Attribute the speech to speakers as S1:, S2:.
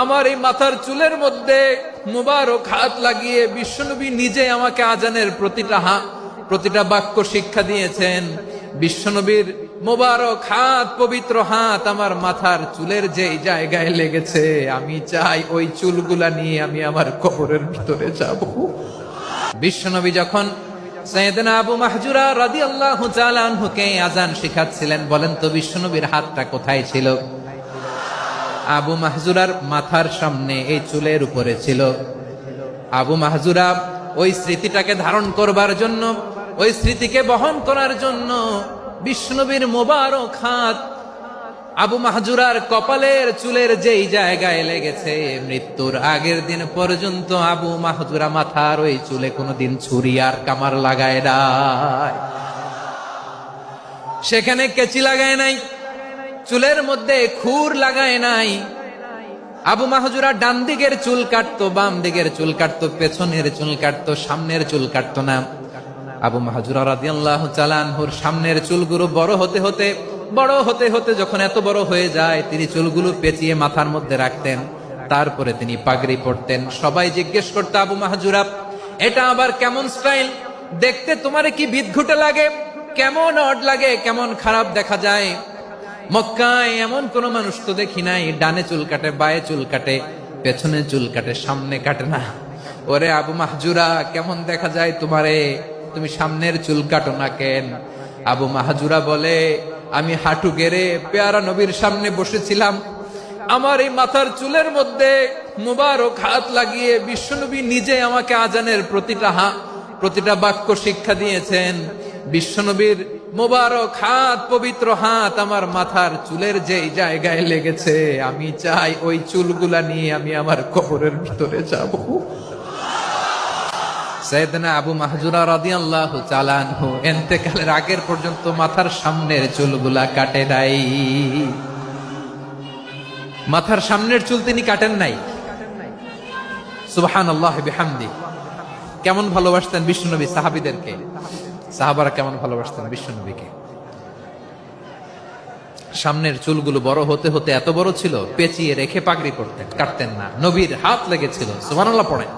S1: আমার এই মাথার চুলের মধ্যে মুবারক হাত লাগিয়ে বিশ্বনবী নিজে আমাকে আজানের প্রতিটা বাক্য শিক্ষা দিয়েছেন। বিশ্বনবীর মোবারক হাত, পবিত্র হাত আমার মাথার চুলের যেই জায়গায় লেগেছে, আমি চাই ওই চুলগুলা নিয়ে আমি আমার কবরের ভিতরে যাব। বিশ্বনবী যখন সাইয়েদনা আবু মাহজুরা রাদিয়াল্লাহু তাআলা আনহুকে আযান শিখাচ্ছিলেন, বলেন তো বিশ্বনবীর হাতটা কোথায় ছিল? আবু মাহজুরার মাথার সামনে, এই চুলের উপরে ছিল। আবু মাহজুরা ওই স্মৃতিটাকে ধারণ করবার জন্য, ওই স্মৃতিকে বহন করার জন্য বিশ্বনবীর মোবারক হাত আবু মাহজুরার কপালের চুলের যেই জায়গায় লেগেছে, মৃত্যুর আগের দিন পর্যন্ত আবু মাহজুরা মাথার ওই চুলে কোনোদিন ছুরি আর কামার লাগায় নাই, সেখানে কেচি লাগায় নাই, চুলের মধ্যে খুর লাগায় নাই। আবু মাহজুরা ডান দিকের চুল কাটতো, বাম দিকের চুল কাটতো, পেছনের চুল কাটতো, সামনের চুল কাটতো না। আবু মাহজুরা রাদিয়াল্লাহু তাআলা আনহুর সামনের চুলগুলো বড় হতে হতে যখন এত বড় হয়ে যায়, তিনি চুলগুলো পেঁচিয়ে মাথার মধ্যে রাখতেন, তারপরে তিনি পাগড়ি পরতেন। সবাই জিজ্ঞেস করতো, আবু মাহজুরা এটা আবার কেমন স্টাইল? দেখতে তোমারে কি বিদঘুটে লাগে, কেমন অড লাগে, কেমন খারাপ দেখা যায়। মক্কায় এমন কোন মানুষ তো দেখি নাই, ডানে চুল কাটে, বায়ে চুল কাটে, পেছনে চুল কাটে, সামনে কাটে না। ওরে আবু মাহজুরা, কেমন দেখা যায় তোমারে, তুমি সামনের চুল কাটো না কেন? আবু মাহজুরা বলে, আমি হাঁটু গেড়ে পেয়ারা নবীর সামনে বসেছিলাম, আমার এই মাথার চুলের মধ্যে মুবারক হাত লাগিয়ে বিশ্বনবী নিজে আমাকে আজানের প্রতিটা বাক্য শিক্ষা দিয়েছেন। বিশ্বনবীর মোবারক হাত, পবিত্র হাত আমার মাথার চুলের যেই জায়গায় লেগেছে, আমি চাই ওই চুলগুলা নিয়ে আমি আমার কবরের ভিতরে যাব। সাইয়েদনা আবু মাহজুরা রাদিয়াল্লাহু তাআলা আনহু ইন্তেকালের আগের পর্যন্ত মাথার সামনের চুলগুলা কাটে নাই। মাথার সামনের চুল তিনি কাটেন নাই। সুবহানাল্লাহ বিহামদি। কেমন ভালোবাসতেন বিশ্বনবী সাহাবীদেরকে, সাহাবারা কেমন ভালোবাসতেন বিশ্বনবীকে। সামনের চুলগুলো বড় হতে হতে এত বড় ছিল, পেঁচিয়ে রেখে পাগড়ি পরতেন, কাটতেন না। নবীর হাত লেগেছিল, সুবহানাল্লাহ পড়েন।